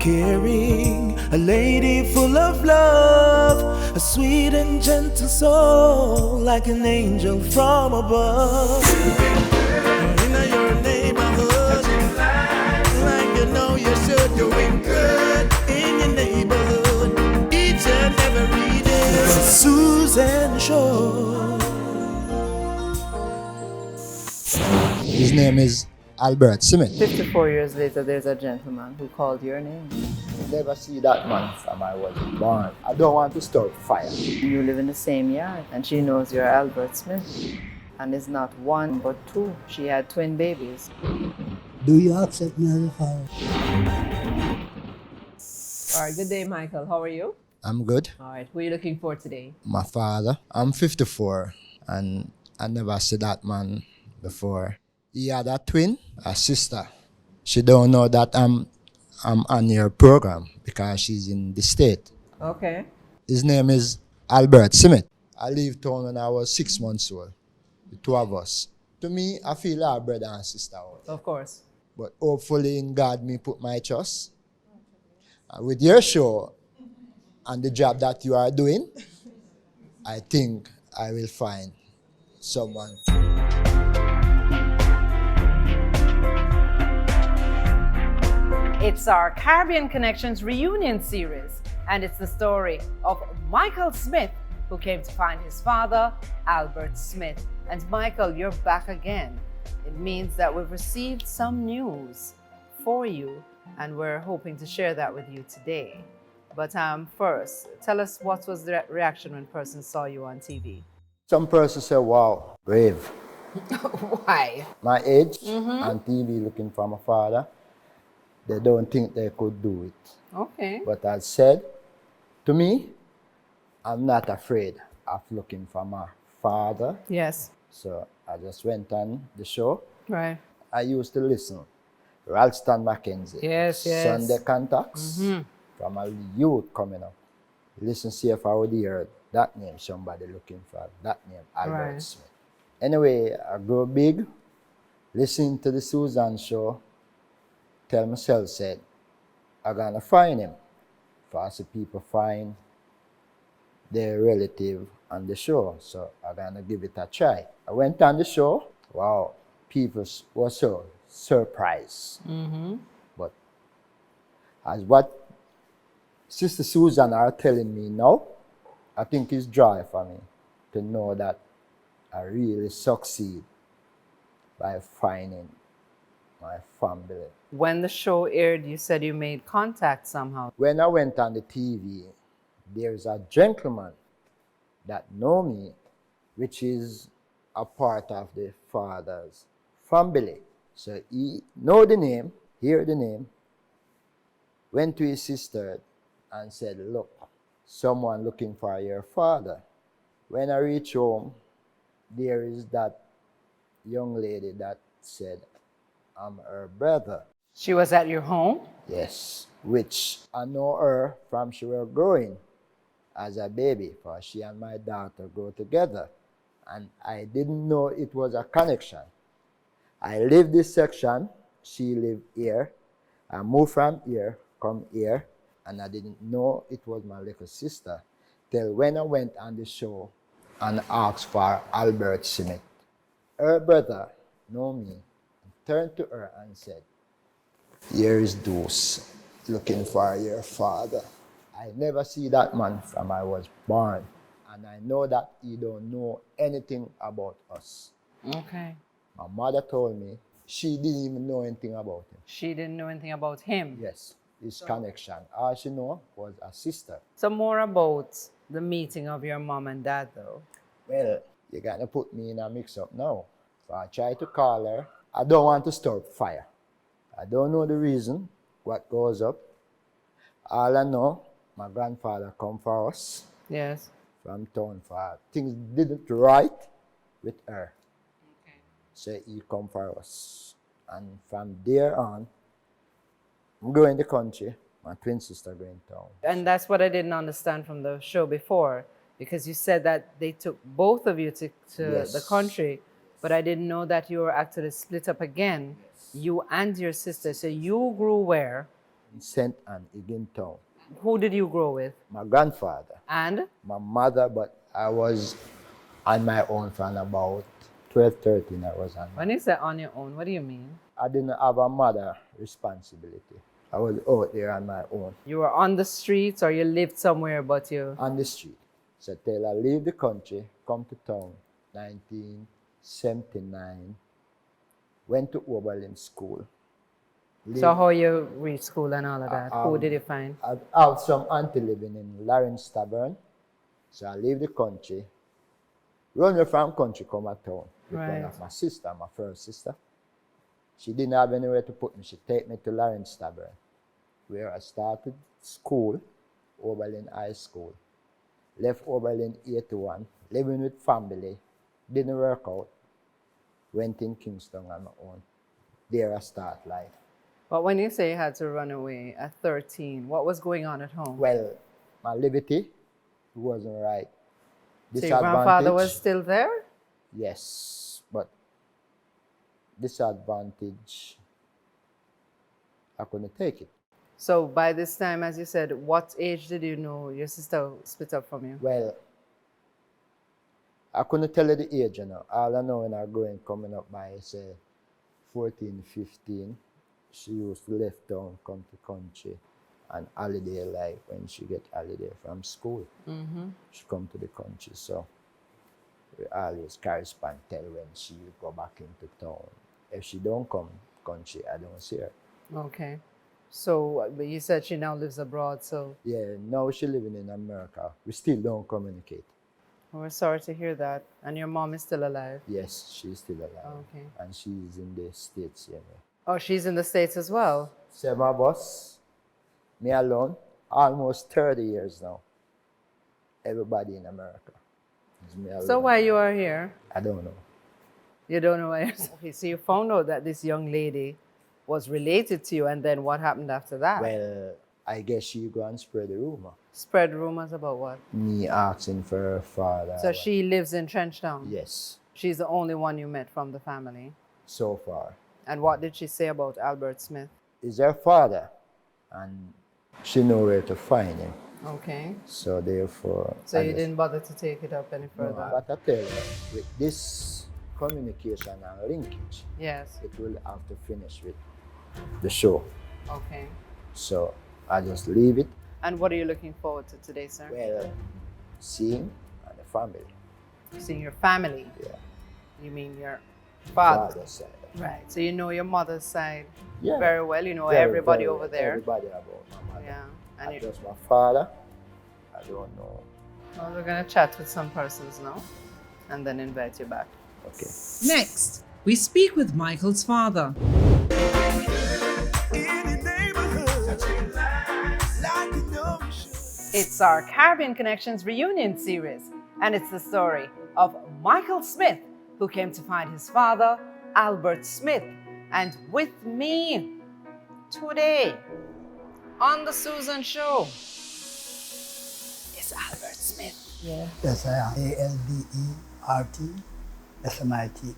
caring, a lady full of love, a sweet and gentle soul, like an angel from above. In your neighborhood, like you know you should, doing good in your neighborhood, each and every day. Susan Show. His name is Albert Smith. 54 years later, there's a gentleman who called your name. Never see that man from I was born. I don't want to start fire. You live in the same yard, and she knows you're Albert Smith. And it's not one, but two. She had twin babies. Do you accept me as a father? All right, good day, Michael. How are you? I'm good. All right, what are you looking for today? My father. I'm 54 and I never see that man before. He had a twin, a sister. She don't know that I'm on your program because she's in the state. Okay. His name is Albert Smith. I left town when I was 6 months old. The two of us. To me, I feel like brother and sister. Of course. But hopefully in God me put my trust. With your show and the job that you are doing, I think I will find someone. It's our Caribbean Connections reunion series, and it's the story of Michael Smith, who came to find his father, Albert Smith. And Michael, you're back again. It means that we've received some news for you, and we're hoping to share that with you today. But first, tell us what was the reaction when person saw you on TV? Some person say, wow, brave. Why? My age, on TV looking for my father, they don't think they could do it. Okay. But as said, to me, I'm not afraid of looking for my father. Yes. So I just went on the show. Right. I used to listen. Ralston Mackenzie. Yes, yes. Sunday Contacts. From a youth coming up. Listen, see if I would hear that name, somebody looking for that name, Albert Right. Smith. Anyway, I grew big, listening to the Susan show, tell myself, said, I'm gonna find him. Fast people find their relative on the show, so I'm gonna give it a try. I went on the show, wow, people were so surprised. But as what Sister Susan are telling me now, I think it's joy for me to know that I really succeed by finding my family. When the show aired, you said you made contact somehow. When I went on the TV, there's a gentleman that know me, which is a part of the father's family. So he know the name, hear the name, went to his sister and said, look, someone looking for your father. When I reach home, there is that young lady that said, I'm her brother. She was at your home? Yes, which I know her from she was growing as a baby, for she and my daughter grow together. And I didn't know it was a connection. I live this section, she lived here. I moved from here, come here, and I didn't know it was my little sister till when I went on the show and asked for Albert Smith. Her brother know me, turned to her and said, here is Deuce looking for your father. I never see that man from I was born, and I know that he don't know anything about us. Okay. My mother told me she didn't even know anything about him. She didn't know anything about him? Yes, his connection. All she knew was a sister. So more about the meeting of your mom and dad, though. Well, you're gonna put me in a mix-up now. So I try to call her. I don't want to start fire. I don't know the reason, what goes up. All I know, my grandfather come for us Yes. from town for things didn't right with her. Okay. So he come for us. And from there on, I'm going to the country. My twin sister going town. And that's what I didn't understand from the show before, because you said that they took both of you to Yes. the country, but I didn't know that you were actually split up again, you and your sister. So you grew where? in St. Anne, Town. Who did you grow with? My grandfather, And? my mother, but I was on my own from about 12, 13. I was on my When you say on your own, what do you mean? I didn't have a mother responsibility. I was out there on my own, You were on the streets or you lived somewhere but you... on the street. So till I leave the country, come to town, 1979, went to Oberlin School. So how you reached school and all of that? Who did you find? I have some auntie living in Lawrence Tavern. So I leave the country, run away from country, come to town with one Right. of my sister, my first sister. She didn't have anywhere to put me. She take me to Lawrence Tavern, where I started school, Oberlin High School. Left Oberlin 81, living with family, didn't work out. Went in Kingston on my own. There I start life. But when you say you had to run away at 13, what was going on at home? Well, my liberty wasn't right. So your grandfather was Disadvantage, still there? yes, but disadvantage, I couldn't take it. So by this time, as you said, what age did you know your sister split up from you? Well, I couldn't tell you the age, you know. All I know when I go in coming up by, say, 14, 15, she used to left town, come to country, and holiday life when she get holiday from school. She come to the country, so we always correspond, tell when she go back into town. If she don't come country, I don't see her. Okay. So but you said she now lives abroad, so Yeah, now she living in America. We still don't communicate. we're sorry to hear that. And your mom is still alive? Yes, she's still alive. Okay. And she's in the States, yeah. Oh, she's in the States as well? 7 of us, me alone, almost 30 years now. Everybody in America. It's me alone. So why you are here? I don't know. You don't know why you're... Okay, so you found out that this young lady was related to you, and then what happened after that? Well, I guess she go and spread the rumor. Spread rumors about what? Me asking for her father. So she lives in Trenchtown? Yes, She's the only one you met from the family. so far. And what did she say about Albert Smith? Is her father, and she know where to find him. Okay. So therefore, So I you just- didn't bother to take it up any further? But I tell you, with this communication and linkage, Yes. it will have to finish with the show. Okay. So I just leave it. And what are you looking forward to today, sir? Well, seeing and the family. Seeing your family. Yeah. You mean your father? Father's side. Right. So you know your mother's side Yeah. very well. You know Very, everybody very over well. there. Everybody about my mother. Yeah. And Not you, just my father. I don't know. well, we're gonna chat with some persons now, and then invite you back. Okay. Next, we speak with Michael's father. It's our Caribbean Connections reunion series, and it's the story of Michael Smith, who came to find his father, Albert Smith. And with me today on the Susan Show is Albert Smith. Yeah. Yes, I am. ALBERT SMITH.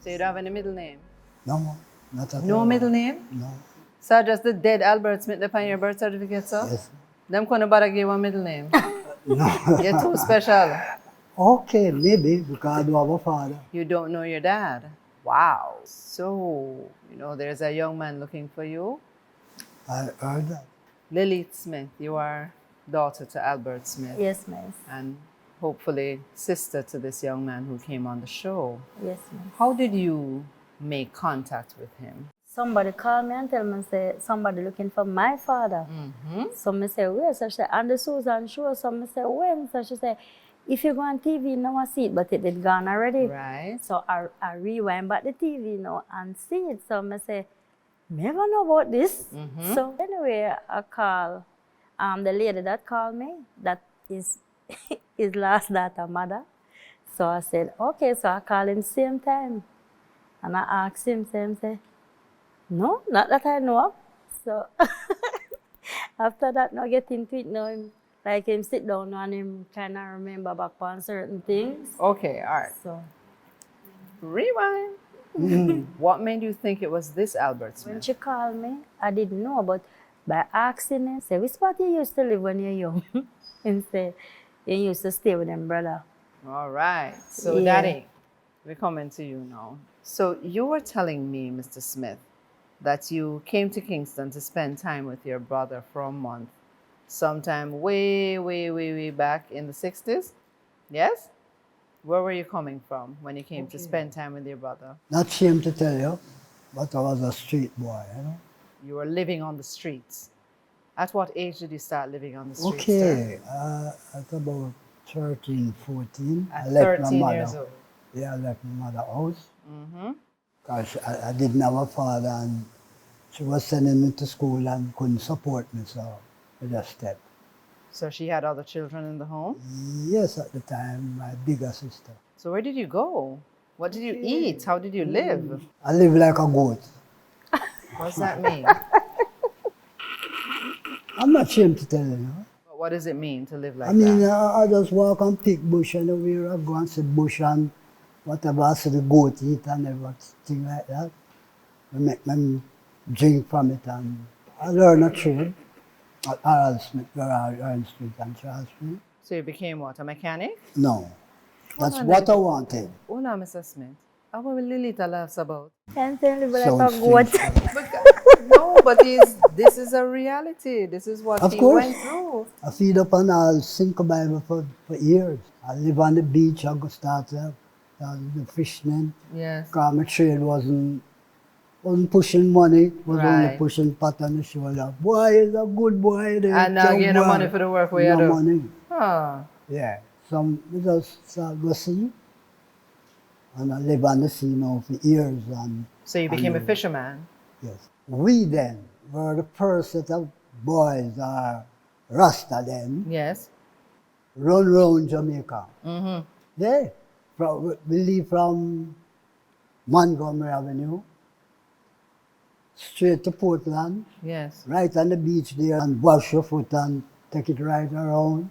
So you don't have any middle name? No, not at all. No middle name? No. So just the dead Albert Smith up on your birth certificate, sir? Yes. Them couldn't bother give you a middle name. No. You're too special. Okay, maybe, because I do have a father. You don't know your dad. Wow. So, you know, there's a young man looking for you. I heard that. Lilith Smith, you are daughter to Albert Smith. Yes, miss. And hopefully sister to this young man who came on the show. Yes, miss. How did you make contact with him? Somebody called me and tell me, say, somebody looking for my father. So me say, where? So she say, on the Susan show. So me say, when? So she say, if you go on TV, now I see it, but it had gone already. Right. So I rewind back the TV now and see it. So me say, never know about this. So anyway, I call the lady that called me, that is his last daughter mother. So I said, okay, so I call him same time. And I asked him, say, no, not that I know of. So after that, now get into it now, like him sit down and him kind of remember back on certain things. Okay, all right. So Rewind. What made you think it was this Albert when Smith? she called me, I didn't know, but by asking him, say, which spot you used to live when you're young? And say, you used to stay with them brother. All right. So, Yeah. Daddy, we're coming to you now. So, you were telling me, Mr. Smith, that you came to Kingston to spend time with your brother for a month, sometime way back in the 60s. Yes? Where were you coming from when you came to spend time with your brother? Not shame to tell you, but I was a street boy, you know. You were living on the streets. At what age did you start living on the streets? sir? Okay, at about 13, 14, At I left my 13 mother. years old. Yeah, I left my mother house. Mm-hmm. Because I didn't have a father and she was sending me to school and couldn't support me, so I just stepped. So she had other children in the home? Yes, at the time, my bigger sister. So where did you go? What did you eat? How did you live? I live like a goat. What does that mean? I'm not ashamed to tell you, know. What does it mean to live like I mean, that? I just walk and pick bush anywhere I go and see bush and whatever I see the goat eat and everything like that. I make them drink from it and I learn a trade at Harold Smith Garage, Orange Street and Charles Street. So you became what, a mechanic? No, that's on, what then. I wanted. Hold on, Mr. Smith. How will Lilita laughs about? Can't tell you like Sounds a goat. No, but this is a reality. This is what Of he course. went through. I feed up and I'll sink a Bible for years. I live on the beach, I go start the fishing. Yes. Because my trade wasn't pushing money, was only Right. pushing pat on the shoulder. Boy is a good boy. There, And now young you no boy. money for the work where you No do. money. Oh. Yeah. So we just start go see. And I live on the sea now for years. And So you became a and, fisherman. yes. We then were the first set of boys, Rasta then, Yes. run round Jamaica. Mm-hmm. There. We leave from Montgomery Avenue, straight to Portland, Yes. right on the beach there, and wash your foot and take it right around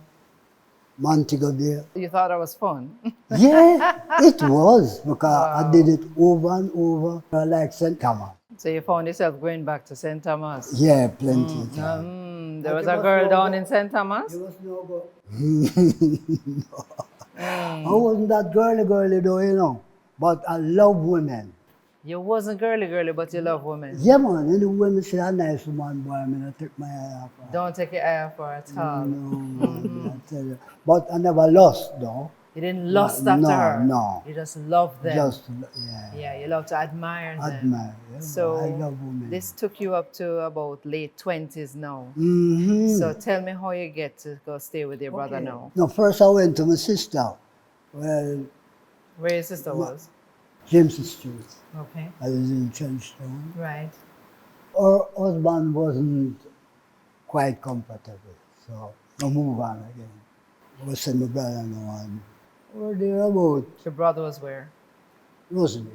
Montego Bay. You thought that was fun. Yeah, it was, because I did it over and over, like St. Thomas. So you found yourself going back to St. Thomas. Yeah, plenty of time. There was a girl down in St. Thomas. There was no go. No. I wasn't that girly though, you know, but I love women. You wasn't girly, but you love women. Yeah, man, any women say a nice woman, boy, I mean, I take my eye off her. Don't take your eye off her at all. No, man, I tell you. But I never lost, though. You didn't lust after No, her. no. You just loved them. Just, yeah. Yeah, you love to admire them. Admire. Yeah, So I love women. this took you up to about late 20s now. Mm-hmm. So tell me how you get to go stay with your brother now. No, first I went to my sister. Well, Where your sister was. James Street. Okay. I was in Trenchtown. Right. Her husband wasn't quite comfortable, so I move on again. I was send my brother now and we're there about Your brother was where? Rosalie,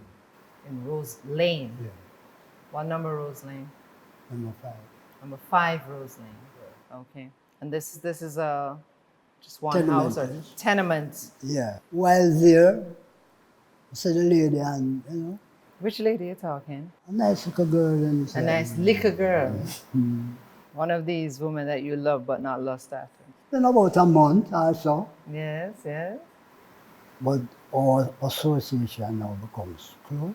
In Rose Lane. yeah, What number Rose Lane? number 5. Number 5 Rose Lane. Okay. And this is a just one Tenement, house or yes. tenement. Yeah. While there, I saw the lady and, you know, Which lady you talking? a nice little girl and A nice liquor girl. One of these women that you love but not lust after. Then about a month or so, Yes, yes. but our association now becomes close.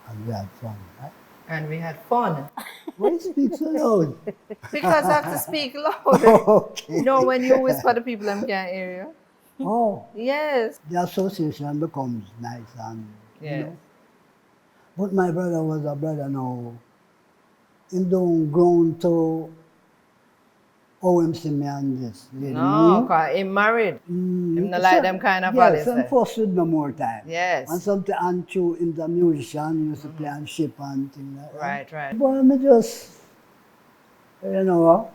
And we had fun, right? And we had fun. Why you speak so loud? Because I have to speak loud. Okay. You know, when you whisper to people, them can't hear you. Oh, Yes. the association becomes nice and, you Yes. know. But my brother was a brother now. He don't grown to how him see me and this lady. No, because he married. Him not like them kind of Yes, policy. and first with me more time. Yes. And something and through in the musician, used to play on ship and things like that. Right, right. But me just, you know,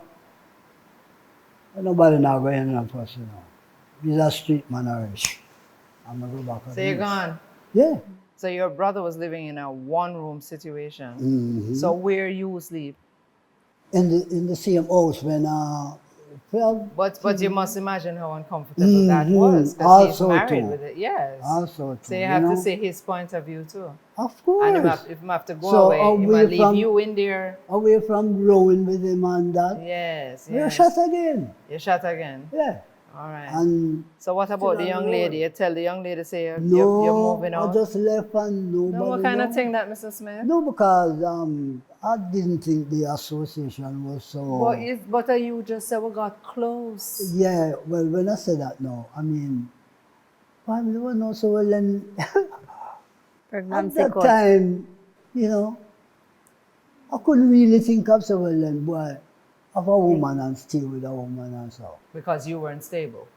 nobody now going on first, you know. He's a street man already. I'm going to go back. So you're gone. Yeah. So your brother was living in a one-room situation. Mhm. So where you sleep? In the same house when, well, But you must imagine how uncomfortable that was. Because he's Also married too. with it. Yes. also too, So you have know. to see his point of view too. Of And course. if I have to go So away, he away might leave from- you in there. Away from growing with him and that. Yes, We're yes. shot again. You shot again. Yeah. All right. And So what about the still on young the lady? road. You tell the young lady say you're no, moving I out. just left and nobody No, what kind of know. thing that, Mr. Smith? No, because I didn't think the association was so. But you just said we got close. Yeah, well, when I say that now, I mean, family was not so well. And at Pregnancy that court. time, you know, I couldn't really think of so well. And boy, of a woman and stay with a woman and so, Because you weren't stable.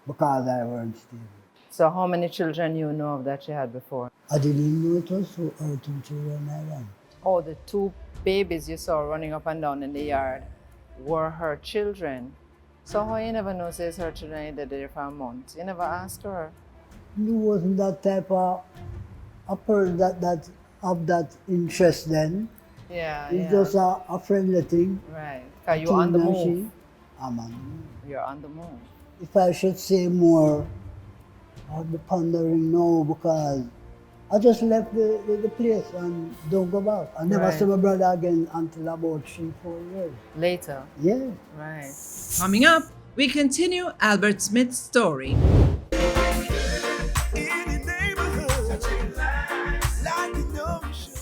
because I weren't stable. So how many children you know of that she had before? I didn't know it was so, 2 children I had. Oh, the two babies you saw running up and down in the yard were her children. So how you never know say it's her children you did there for a month? You never asked her? You wasn't that type of a person that of that interest then. Yeah, It's yeah. just a friendly thing. Right. Because you're on the Thing that move. I'm on the move. You're on the move. If I should say more, I'd be pondering no, because I just left the place and don't go back. I never Right. saw my brother again until about 3-4 years. Later. Yeah. Right. Coming up, we continue Albert Smith's story. Any neighborhood, like you know you should.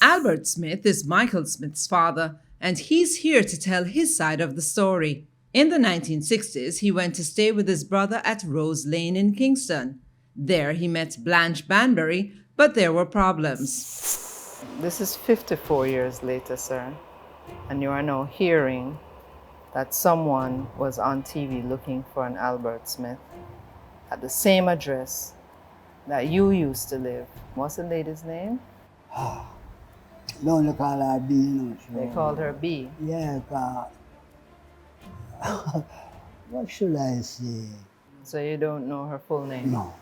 Albert Smith is Michael Smith's father, and he's here to tell his side of the story. In the 1960s, he went to stay with his brother at Rose Lane in Kingston. There, he met Blanche Banbury, but there were problems. This is 54 years later, sir, and you are now hearing that someone was on TV looking for an Albert Smith at the same address that you used to live. What's the lady's name? No, they call her B, you know. They called her B. Yeah, 'cause what should I say? So you don't know her full name? No.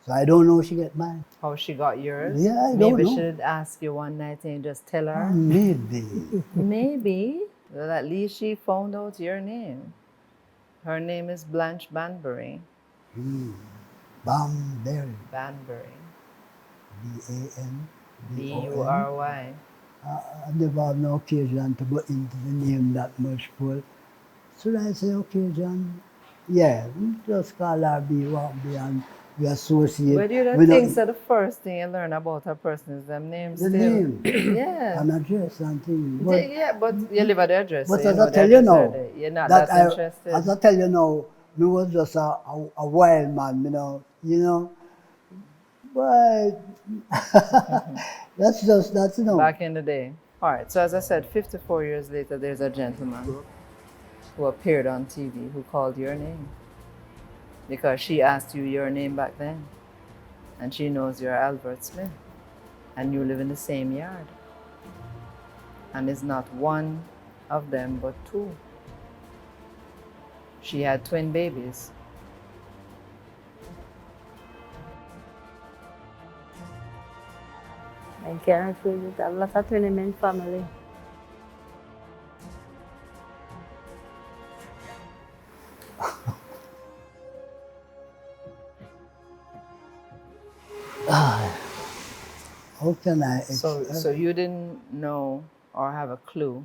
So I don't know she get mine. How she got yours? Yeah, I don't Maybe know. she should ask you one night and just tell her. Maybe. Maybe. Well, at least she found out your name. Her name is Blanche Banbury. Banbury. Banbury. B-A-N. B-U-R-Y. I never have no occasion to go into the name that much, but should I say occasion? Yeah, just call her B, what B, and we associate. But you don't with think so the first thing you learn about a person is them names the still? name, Yeah. and address and things. But, Yeah, but you live at the address. but so as know I the tell you address now, already. You're not that interested. as I tell you now, me was just a wild man, you know. But that's you know. Back in the day. All right, so as I said, 54 years later, there's a gentleman who appeared on TV who called your name because she asked you your name back then. And she knows you're Albert Smith and you live in the same yard. And it's not one of them, but two. She had twin babies. I can't refuse it. A lot of twin in family. How can I? So you didn't know or have a clue,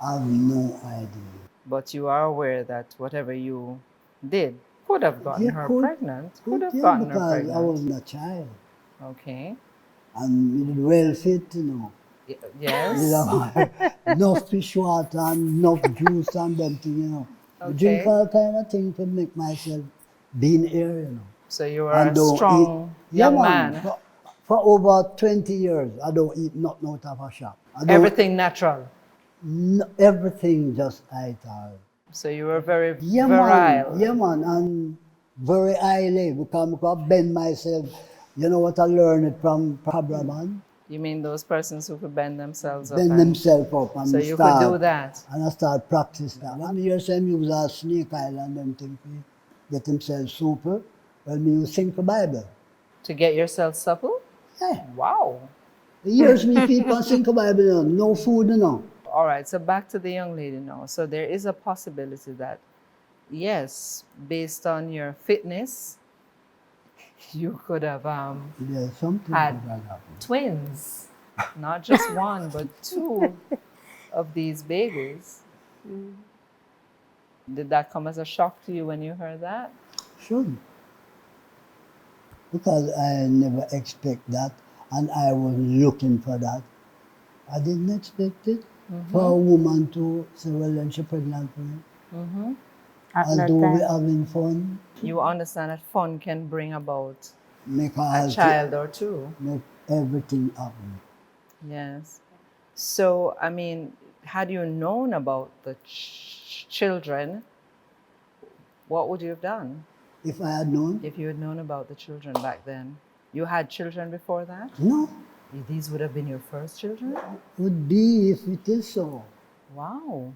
I have no idea. but you are aware that whatever you did could have gotten Yeah, her could- pregnant. Could have yeah, gotten her because pregnant. I wasn't a child, Okay. and it well fit, you know. Y- You Yes. know, enough fish water and enough juice and them thing, you know. I drink Okay. all kind of thing to make myself being here, you know. So you were And a don't strong eat. Yeah, young man. For over 20 years, I don't eat nothing out of a shop. I don't, Everything natural. everything just I eat all. So you were very Yeah, virile. man. Yeah, man. And very highly because I could bend myself. You know what I learned from Cabra, man? You mean those persons who could bend themselves up? Bend and- themselves up and So you start, could do that. And I start practice that. When you hear them use a snake oil and them things to get themselves super, well, me use sing the Bible. To get yourself supple? Yeah. Wow. The years me people sing the Bible, you know, no food, you know. All right, so back to the young lady now. So there is a possibility that, yes, based on your fitness, you could have Yeah, something Had- could have happened. twins, not just one, but two of these babies. Did that come as a shock to you when you heard that? Should. Because I never expect that, and I was looking for that. I didn't expect it for a woman to say, well, then she's pregnant for me. At that Although we're time. having fun, You understand that fun can bring about make a child or two. make everything happen. Yes. So, I mean, had you known about the children, what would you have done If I had known, if you had known about the children back then? You had children before that? no, These would have been your first children? would be if it is so. Wow.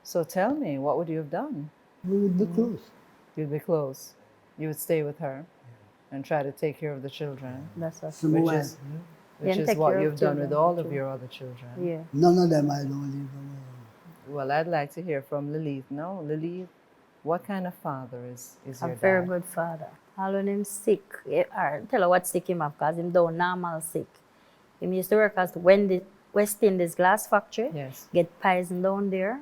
So tell me, what would you have done? We would be close. You'd be close. You would stay with her and try to take care of the children, That's what. Some which way. is, Yeah, which is take what care of you've done with children, all of too. your other children. Yeah. None of them I don't leave alone. Well, I'd like to hear from Lilith now. Lilith, what kind of father is A your very dad? good father. All when him sick, or tell her what sick him have, because him don't normal sick. Him used to work as West Indies glass factory, Yes. get poisoned down there,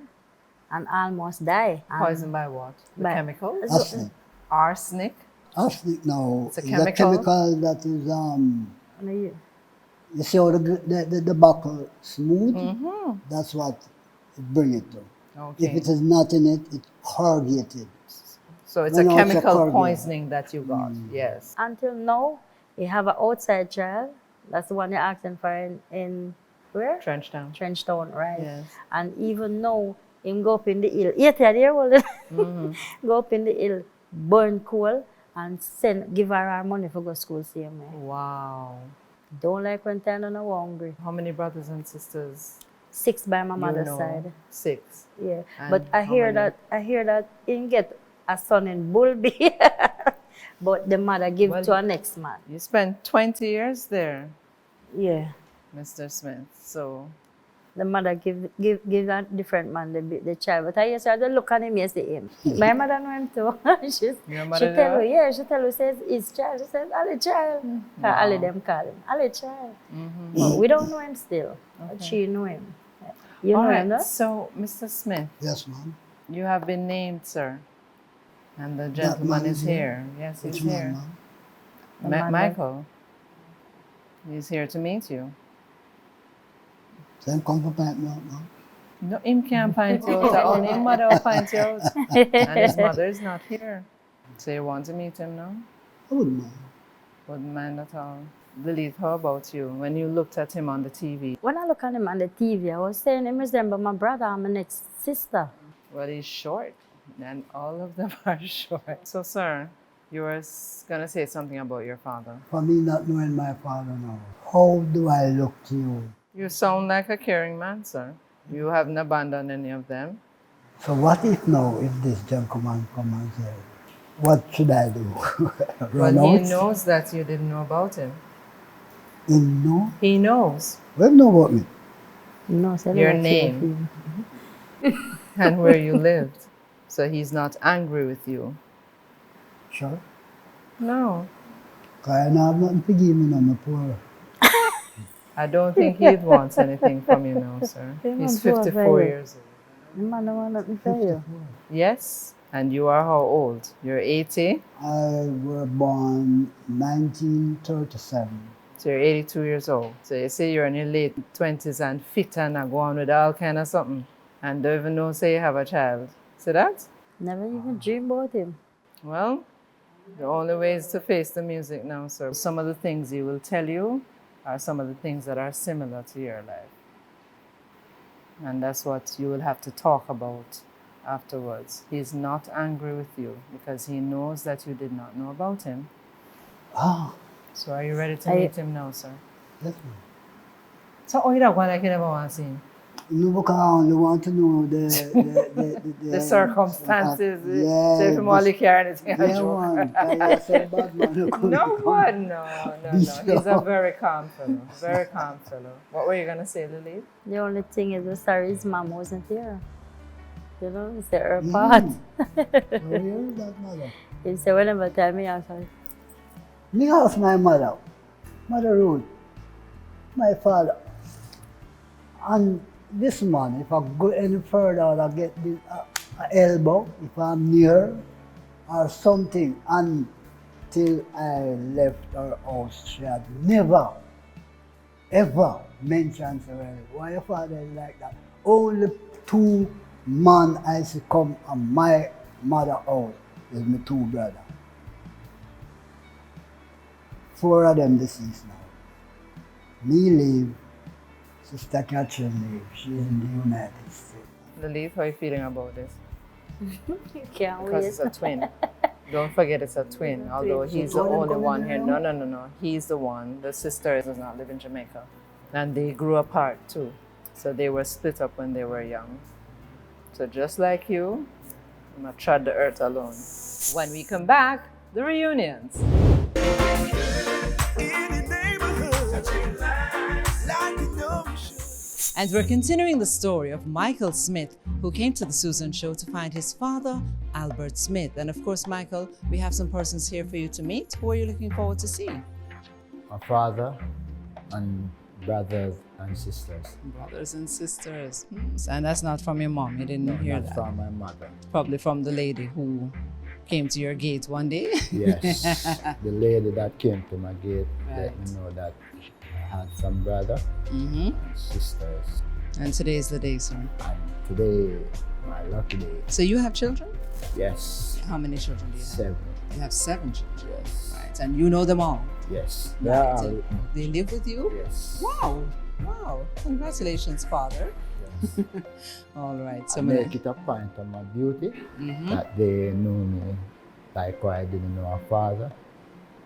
and almost die. And Poisoned by what? The by- chemicals? Arsenic. Arsenic? Arsenic now It's a is chemical? a chemical that is, Yeah. you see how the buckle smooth? Mm-hmm. That's what it bring it to. Okay. If it is not in it, it's corrugated. So it's No, a no, it's a chemical corrugate. poisoning that you got. Yes. Until now, he have an outside child. That's the one you're asking for in where? Trenchtown. Trenchtown, right? Yes. And even now, him go up in the hill, 8 years old, go up in the hill, burn coal, and give her money for go school same way. Wow. Don't like when time on hungry. How many brothers and sisters? 6 by my you mother's know? side. 6. Yeah. And But I how hear many- that him get a son in Bulby. But the mother give Well, to a next man. You spent 20 years there, Yeah. Mr. Smith. So, The mother give that different man the child. But I used to look at him, yes, see him. My mother know him too. Your She mother tell know? her, yeah, she tell her, says, his child. She says, Ali child. Ali them call him, Ali child. But we don't know him still. But she know him. You all know right. him, no? So, Mr. Smith, Yes, ma'am. you have been named, sir. And the gentleman man is is here? here. Yes, he's Which here. one, ma'am? The man Michael. He's here to meet you. Then come for pint me out now. No, him can't find you out. Only his mother will find you out. And his mother is not here. So you want to meet him now? I wouldn't mind. Wouldn't mind at all. Lilith, how about you? When you looked at him on the TV, When I look at him on the TV, I was saying him resemble my brother and my next sister. well, he's short, and all of them are short. So, sir, you were going to say something about your father. For me not knowing my father now, how do I look to you? You sound like a caring man, sir. You haven't abandoned any of them. So what if now, if this gentleman come and say, what should I do? Well, Run he out? knows that you didn't know about him. He know? He knows Well, know about me. No, say your like name and where you lived. So he's not angry with you. Sure. No. Because I don't have nothing to give me now, I'm poor. I don't think he'd want anything from you now, sir. He He's wants to 54 avail. years old. The man don't want nothing for you. Yes? And you are how old? You're 80? I was born 1937. So you're 82 years old. So you say you're in your late 20s and fit and go on with all kind of something. And don't even know, say you have a child. See that? Never even dream about him. Well, the only way is to face the music now, sir. Some of the things he will tell you are some of the things that are similar to your life. And that's what you will have to talk about afterwards. He's not angry with you because he knows that you did not know about him. Ah, So are you ready to I- meet him now, sir? yes, ma'am. So, oh, you don't want like you never want to see him. No, because I only want to know The circumstances. Yeah. So if you want to carry anything, I Yeah, joke. one. Because you said bad man. you come No to one, no. Be He's a sure. very calm fellow. Very calm fellow. What were you gonna say, Lily? The only thing is, we're sorry his mom wasn't here. You know, it's the her part. Oh, yeah, that mother. He said, whenever time me ask her, Me ask my mother, Mother Ruth, my father, and this man, if I go any further, I get this elbow, if I'm near, or something, until I left her house, she had never, ever mentioned to her, why your father is like that. Only 2 men I see come on my mother house is my 2 brothers. 4 of them deceased now. Me live, Sister Catherine live, she's in the United States. Lilith, how are you feeling about this? Can't Because wait. it's a twin. Don't forget it's a twin, although he's the only one here. No. He's the one. The sister does not live in Jamaica. And they grew apart too. So they were split up when they were young. So just like you, I'm gonna trod the earth alone. When we come back, the reunions. And we're continuing the story of Michael Smith, who came to the Susan Show to find his father, Albert Smith. And of course, Michael, we have some persons here for you to meet. Who are you looking forward to see? My father and brothers and sisters. Brothers and sisters. And that's not from your mom. You didn't hear That's that. from my mother. Probably from the lady who came to your gate one day. Yes, the lady that came to my gate let Right. me know that I had some brother and sisters. And today is the day, sir. And today, my lucky day. So you have children? Yes, How many children do you have? 7. You have 7 children. Yes. Right. And you know them all? Yes. They Right. are all So with me. they live with you? Yes. Wow. Wow. Congratulations, father. Yes. All right. So I make it a point of my duty that they know me like I didn't know a father,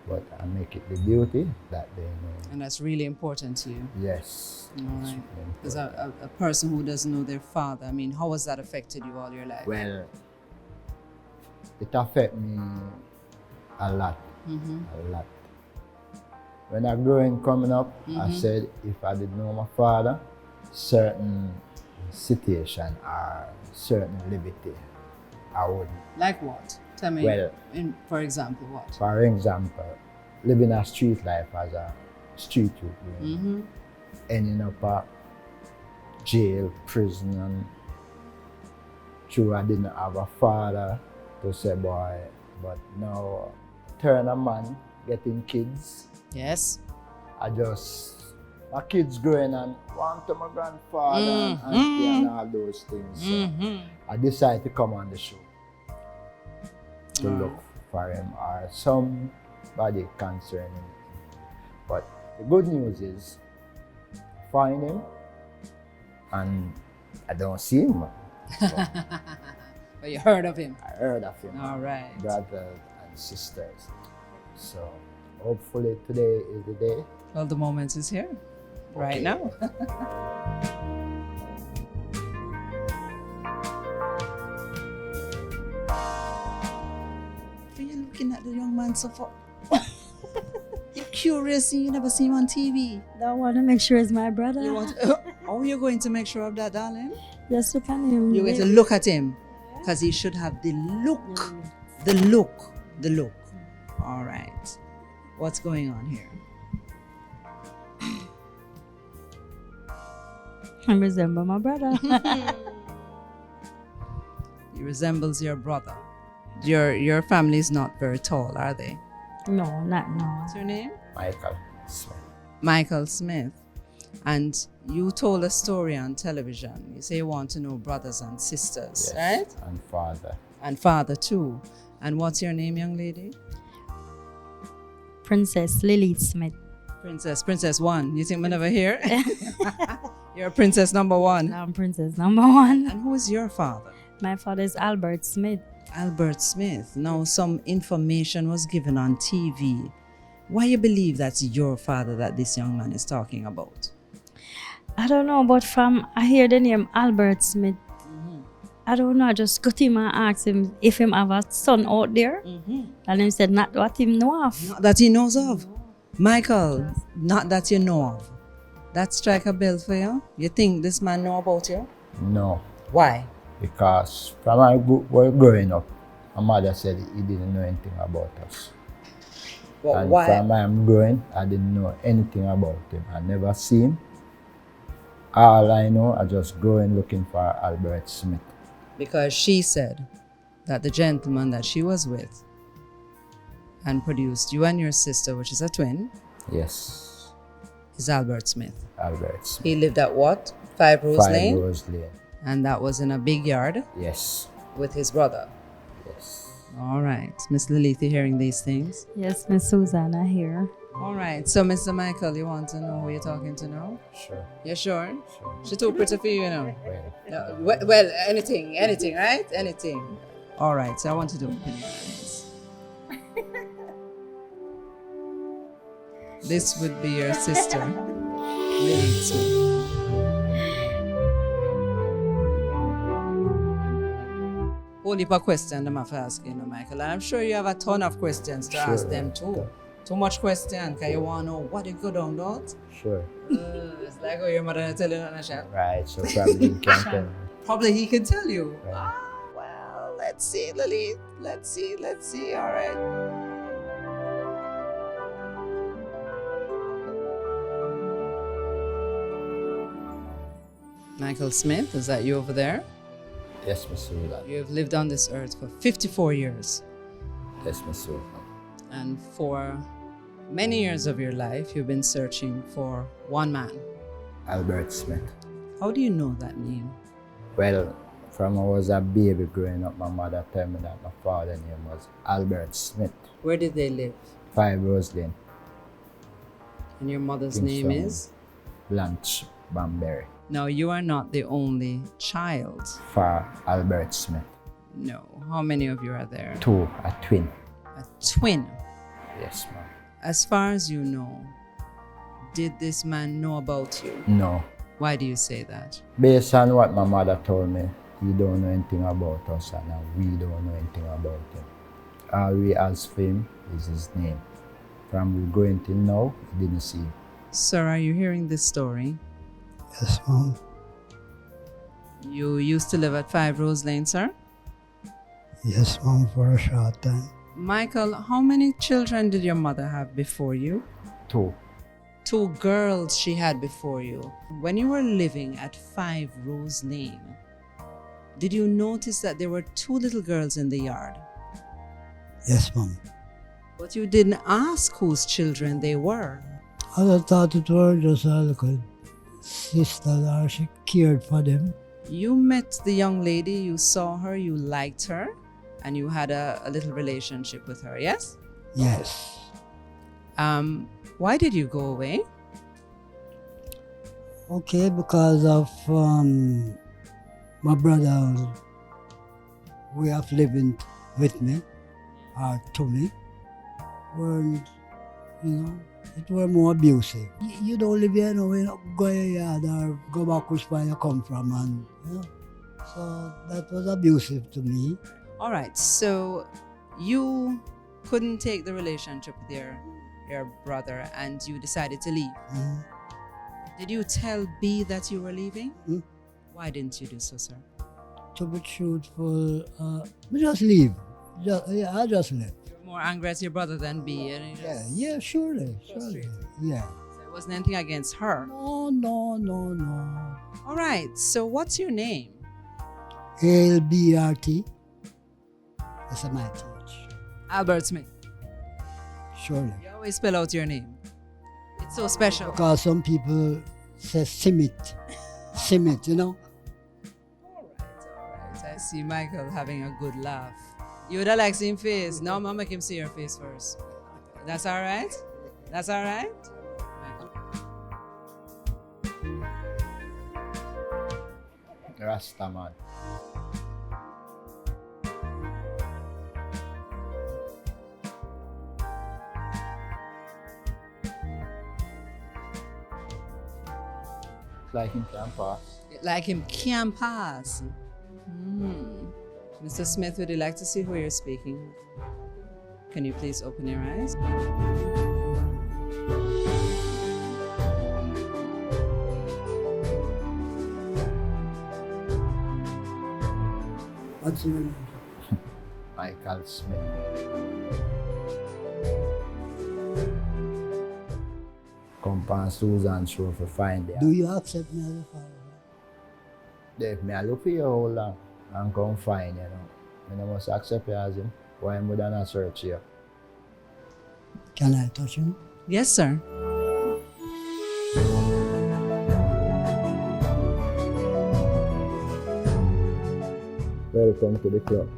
but I make it the duty that they know me. and that's really important to you. Yes. All it's right. really Because important. a person who doesn't know their father, I mean, how has that affected you all your life? Well, it affect me a lot, a lot. When I growing coming up, I said if I didn't know my father, certain situation or certain liberty, I wouldn't. Like what? Tell me, Well, for example, what? For example, living a street life as a street youth, ending up at jail, prison, and true, I didn't have a father to say, boy, but now turn a man, getting kids. Yes. My kids growing and want to my grandfather and auntie and all those things. So I decided to come on the show to look for him or somebody concerning him. But the good news is, find him and I don't see him. So But you heard of him. I heard of him. All right. Brothers and sisters. So hopefully today is the day. Well, the moment is here, right now. You're looking at the young man so far. You're curious, you never see him on TV. I want to make sure it's my brother. You want? Oh, you're going to make sure of that, darling. Just look at him. You're going to look at him because he should have the look, the look, the look. All right. What's going on here? I resemble my brother. He resembles your brother. Your family is not very tall, are they? No, not no. What's your name? Michael Smith. Michael Smith. And you told a story on television. You say you want to know brothers and sisters, Yes. right? And father. And father too. And what's your name, young lady? Princess Lily Smith. Princess 1. You think we never hear? You're princess number 1. I'm Princess number 1. And who is your father? My father is Albert Smith. Albert Smith. Now, some information was given on TV. Why you believe that's your father that this young man is talking about? I don't know, but I hear the name Albert Smith. I don't know, I just got him and asked him if him have a son out there. And he said not what him know of. Not that he knows of. Michael, not that you know of. That strike a bell for you? You think this man know about you? No, Why? because from I were growing up, my mother said he didn't know anything about us. Well, and why? from I'm growing, I didn't know anything about him. I never seen him. All I know, I just growing looking for Albert Smith. Because she said that the gentleman that she was with and produced you and your sister, which is a twin, Yes, is Albert Smith. Albert Smith. He lived at what? 5 Rose 5 Lane? Rose Lane. And that was in a big yard Yes, with his brother. yes. All right. Miss Lilith, you hearing these things? Yes, Miss Susanna here. All right. So, Mr. Michael, you want to know who you're talking to now? Sure, You sure? sure. She's too pretty for you, you know. Well, Well, anything, right? Anything. All right. So I want you to open your eyes. This would be your sister, Lilith Smith. Whole heap of questions I'm asking you, Michael. And I'm sure you have a ton of questions to ask them too. Too much question, because you want to know what it go down, don't? sure. It's like, oh, your mother tell you on a shop. Right, so probably you can tell me. Probably he can tell you. Right. Ah, well, let's see, Lilith. Let's see. All right. Michael Smith, is that you over there? Yes, Miss Susan. You have lived on this earth for 54 years. Yes, Miss Susan. And for many years of your life, you've been searching for one man. Albert Smith. How do you know that name? Well, from I was a baby growing up, my mother told me that my father's name was Albert Smith. Where did they live? 5 Rose Lane, And your mother's name Kingston. is? Blanche Bamberry. Now, you are not the only child. For Albert Smith. No. How many of you are there? 2, a twin. A twin. Yes, ma'am. As far as you know, did this man know about you? No. Why do you say that? Based on what my mother told me, he don't know anything about us and we don't know anything about him. All we ask for him is his name. From we going till now, we didn't see him. Sir, are you hearing this story? Yes, Mom. You used to live at 5 Rose Lane, sir? Yes, Mom, for a short time. Michael, how many children did your mother have before you? 2. 2 girls she had before you. When you were living at 5 Rose Lane, did you notice that there were 2 little girls in the yard? Yes, Mom. But you didn't ask whose children they were. I just thought it was just a little sister that she cared for them. You met the young lady, you saw her, you liked her, and you had a little relationship with her, yes? Yes. Why did you go away? Okay, because of my brother way of living with me, or to me, weren't, it were more abusive. You don't live here, you don't go in your yard or go back which way you come from, and so that was abusive to me. All right, so you couldn't take the relationship with your brother and you decided to leave. Mhm. Did you tell B that you were leaving? Hmm? Why didn't you do so, sir? To be truthful, we just leave. I just left. You're more angry at your brother than B. And you just, Yeah, surely. Yeah. So it wasn't anything against her. No. All right, so what's your name? ALBRT. That's my church. Albert Smith. Surely. You always spell out your name. It's so special. Because some people say Simit. All right. I see Michael having a good laugh. You would have liked seeing face. Now I'm gonna make him see your face first. That's all right? That's all right? Rastaman. Like him can't pass. Like him can't pass. Mr. Smith, would you like to see who you're speaking with? Can you please open your eyes? What's your name? Michael Smith. come on Susan show for find Do them. you accept me as a father? If me I look for you how long and come find you know. I must accept you as him. Why would I not search you? Can I touch him? Yes, sir. Welcome to the club.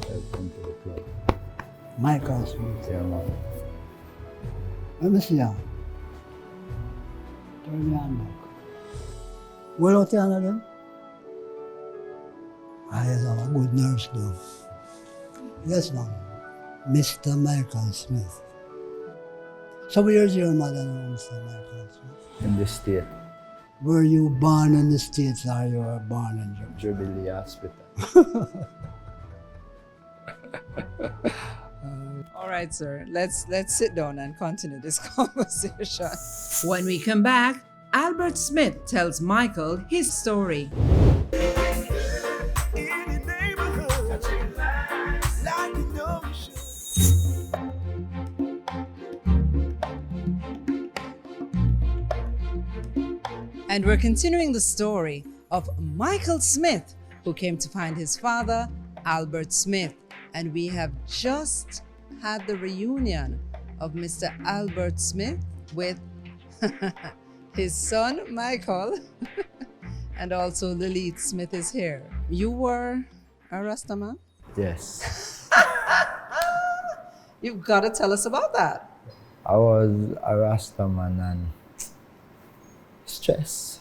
Welcome to the club. Michael Smith. Yeah, man. Let me see him. Turn me on back. What out there again? I have a good nurse though. Yes, ma'am. Mr. Michael Smith. So where's your mother now, Mr. Michael Smith? In the state, Were you born in the States or you were born in Jamaica? Jubilee Hospital. All right, sir. Let's sit down and continue this conversation. When we come back, Albert Smith tells Michael his story. Any neighborhood, like you know you should. And we're continuing the story of Michael Smith, who came to find his father, Albert Smith. And we have just had the reunion of Mr. Albert Smith with his son, Michael, and also Lilith Smith is here. You were a Rastaman? Yes. You've got to tell us about that. I was a Rastaman and stress.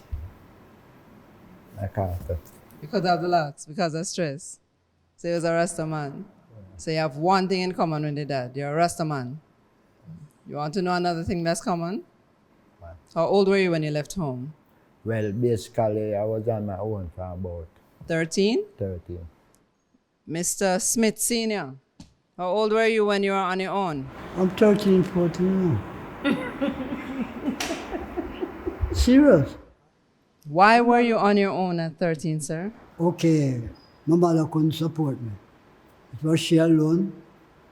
I can't. Because of the locks, because of stress. So he was a Rastaman. So you have one thing in common with your dad. You're a Rastaman. You want to know another thing that's common? What? How old were you when you left home? Well, basically, I was on my own for about 13? 13. Mr. Smith Sr., how old were you when you were on your own? I'm 13, 14 now. Serious? Why were you on your own at 13, sir? Okay, my mother couldn't support me. It was she alone,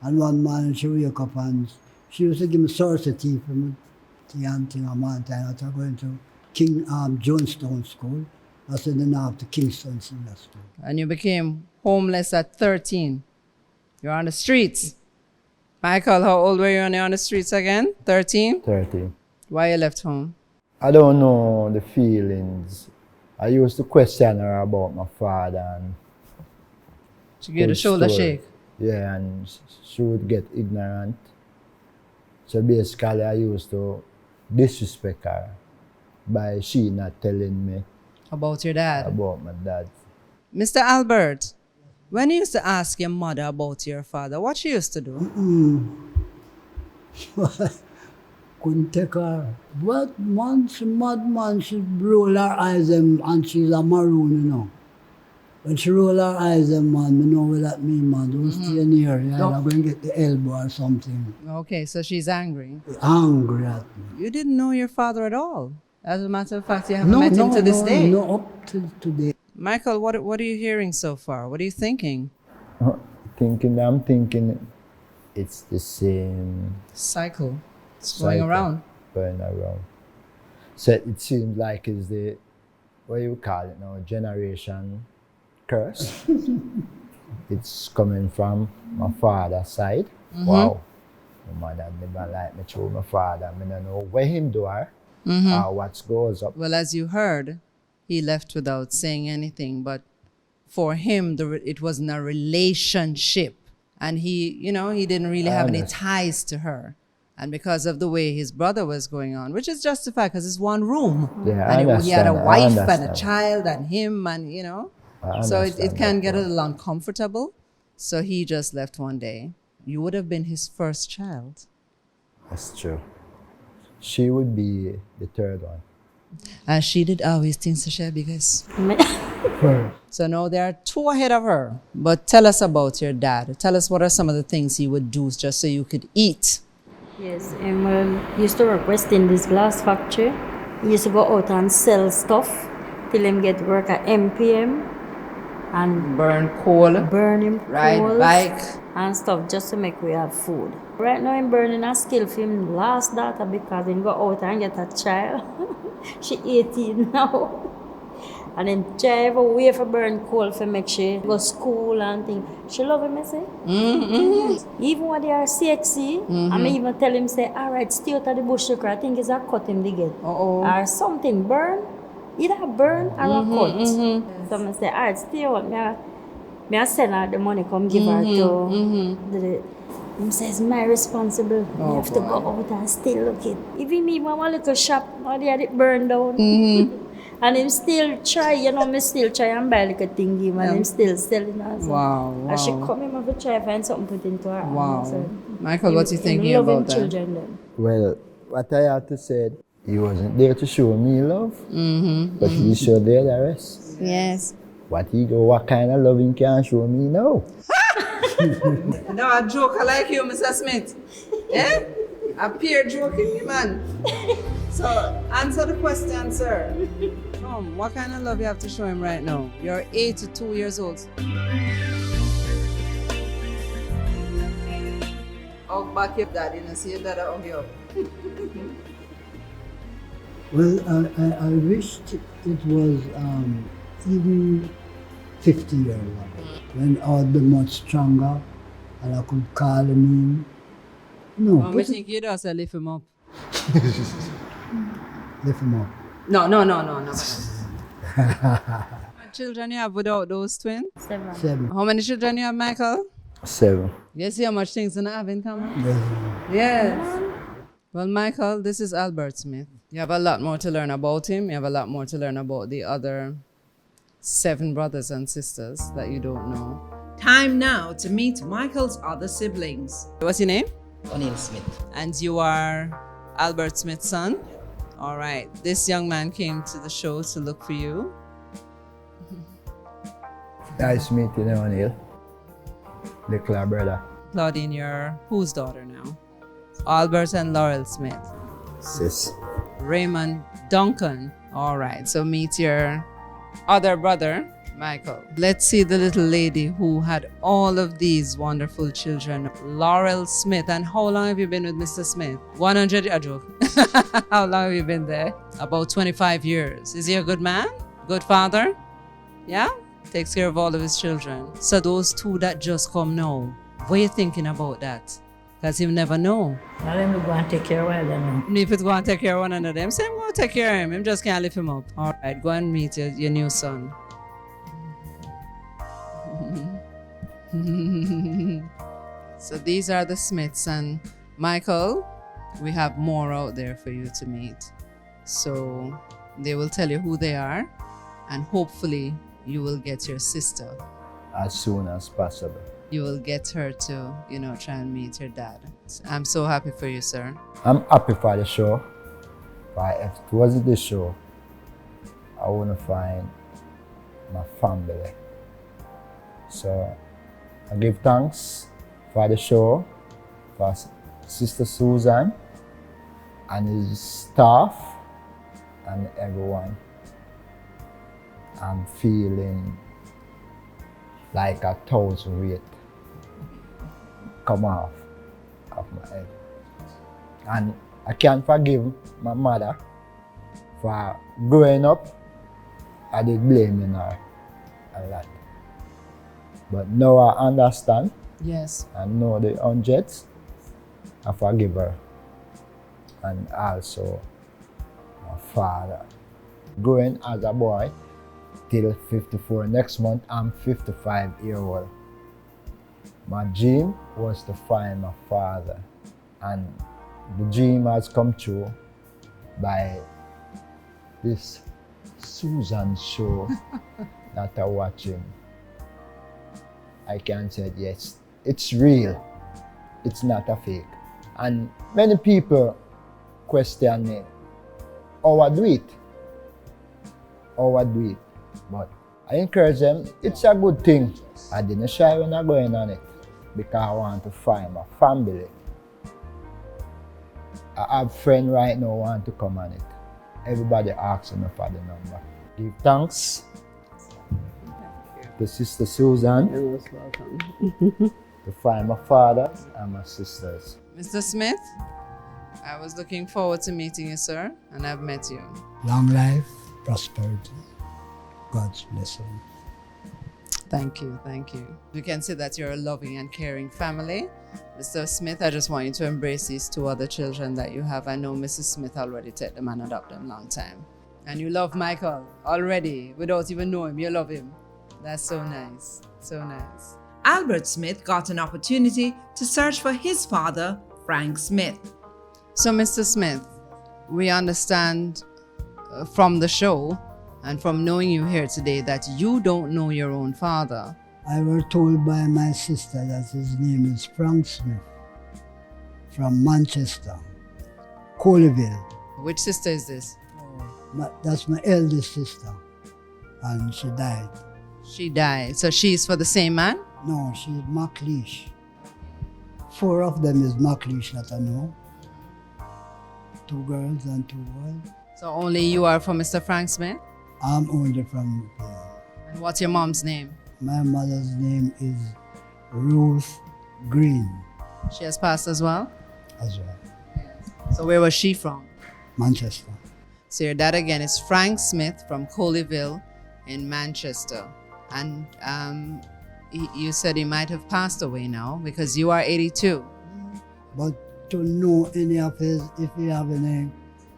and one morning she wake up and she used to give me source of tea for me. Tea and thing on one time after going to Jonestown School. I said then after Kingston Senior School. And you became homeless at 13. You're on the streets. Michael, how old were you when you were on the streets again? 13? 13. Why you left home? I don't know the feelings. I used to question her about my father and She gave the good shoulder story. shake. Yeah, and she would get ignorant. So basically, I used to disrespect her by she not telling me About your dad. about my dad. Mr. Albert, when you used to ask your mother about your father, what she used to do? Couldn't take her. But once madman, she roll her eyes and she's a maroon, you know. When she roll her eyes, man, me know what that mean, man. Don't stay near her. I'm going to get the elbow or something. Okay, so she's angry. Angry at me. You didn't know your father at all. As a matter of fact, you haven't met him to this day. No, up to today. Michael, what are you hearing so far? What are you thinking? I'm thinking it's the same Cycle. It's going cycle around. going around. So it seems like it's the, what you call it now, generation curse. It's coming from my father's side. Wow. My mother never liked me through my father. I don't know where him do her or what goes up. Well, as you heard, he left without saying anything, but for him, it wasn't a relationship. And he didn't really have any ties to her. And because of the way his brother was going on, which is justified because it's one room. Yeah, and he had a wife and a understand. child and him and, I So it understand can that get a part. little uncomfortable. So he just left one day. You would have been his first child. That's true. She would be the third one. And she did always think so, she because. So now there are two ahead of her. But tell us about your dad. Tell us what are some of the things he would do just so you could eat. Yes, he used to work West Indies glass factory. He used to go out and sell stuff till him get work at MPM and Burn coal, burn him ride coals bike. and stuff just to make we have food. Right now I'm burning a skill for him last daughter because he go out and get a child. She 18 now. And him try every way for burn coal for make she go school and thing. She love him, I say. Even when they are sexy, I may even tell him, say, all right, stay out of the bush, I think it's a cut him to get. Or something, burn. Either burn or a cut. So I say, all right, stay out. Me I send her the money, come give her to him says, my responsible. You have to go out and still look it. Even me, one little shop, all they had it burned down. And him still try, me still try and buy like a thing, and him still selling us. Wow, And she come in and try find something put into her hand. Wow. So Michael, what you thinking love about him that? children then. Well, what I had to say, he wasn't there to show me love, but he showed the rest. Yes. What what kind of loving can show me now? No, a joker like you, Mr. Smith. Eh? A peer joking me, man. So, answer the question, sir. Tom, what kind of love you have to show him right now? You're 82 years old. Hug back your daddy and see your daddy hug you up. Well, I wished it was even 50 years ago, when I would be much stronger and I could call him in. No, I think you just lift him up. lift him up. No. How many children you have without those twins? 7. 7. How many children you have, Michael? 7. You see how much things you have in common? Yes. Yes. Well, Michael, this is Albert Smith. You have a lot more to learn about him. You have a lot more to learn about the other 7 brothers and sisters that you don't know. Time now to meet Michael's other siblings. What's your name? O'Neill Smith. And you are Albert Smith's son? All right. This young man came to the show to look for you. Nice meeting you, O'Neill. Little brother. Claudine, you're whose daughter now? Albert and Laurel Smith. Sis. Raymond Duncan. All right. So meet your other brother, Michael. Let's see the little lady who had all of these wonderful children, Laurel Smith. And how long have you been with Mr. Smith? 100, a joke. How long have you been there? About 25 years. Is he a good man? Good father? Yeah? Takes care of all of his children. So those 2 that just come now, what are you thinking about that? Because you never know. Now let me go and take care of them. If it's going to take care of one another, him say, I'm going to take care of him. Him just can't lift him up. All right, go and meet your new son. So these are the Smiths, and Michael, we have more out there for you to meet. So they will tell you who they are, and hopefully you will get your sister. As soon as possible. You will get her to, try and meet your dad. I'm so happy for you, sir. I'm happy for the show. But if it wasn't the show, I wouldn't find my family. So I give thanks for the show, for Sister Susan and his staff and everyone. I'm feeling like 1,000 weight come off of my head. And I can't forgive my mother for growing up. I did blame her a lot. But now I understand. Yes. I know the hundreds. I forgive her. And also my father. Growing as a boy till 54. Next month I'm 55 years old. My dream was to find my father. And the dream has come true by this Susan show that I'm watching. I can say yes, it's real. It's not a fake. And many people question me, how I do it? How I do it? But I encourage them, it's a good thing. I didn't shy when I'm going on it because I want to find my family. I have friends right now who want to come on it. Everybody asks me for the number. Give thanks to Sister Susan You're most welcome. to find my father and my sisters. Mr. Smith, I was looking forward to meeting you, sir, and I've met you. Long life, prosperity, God's blessing. Thank you, thank you. You can see that you're a loving and caring family. Mr. Smith, I just want you to embrace these 2 other children that you have. I know Mrs. Smith already took them and adopted them long time. And you love Michael already, without even knowing him. You love him. That's so nice, so nice. Albert Smith got an opportunity to search for his father, Frank Smith. So, Mr. Smith, we understand from the show and from knowing you here today that you don't know your own father. I was told by my sister that his name is Frank Smith from Manchester, Coleyville. Which sister is this? That's my eldest sister, and she died. She died. So she's for the same man? No, she's MacLeish. 4 of them is MacLeish that I know. 2 girls and 2 boys. So only you are for Mr. Frank Smith? I'm only from there. And what's your mom's name? My mother's name is Ruth Green She has passed as well? as well, So where was she from? Manchester. So your dad again is Frank Smith from Coleyville in Manchester. And you said he might have passed away now because you are 82. But to know any of his, if he have any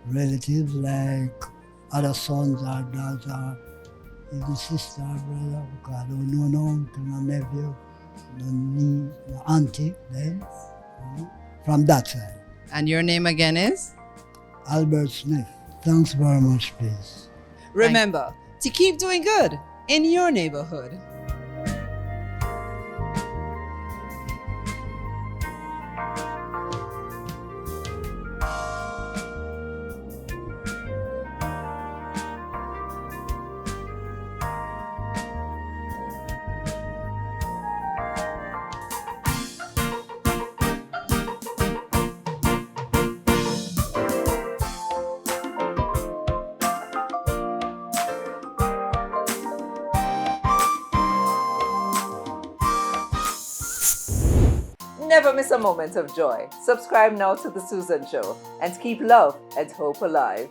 relatives like other sons or daughters or even sister or brother, because I don't know no uncle, no nephew, no niece, no auntie then, from that side. And your name again is? Albert Smith. Thanks very much, please. Remember to keep doing good in your neighborhood. Never miss a moment of joy. Subscribe now to The Susan Show and keep love and hope alive.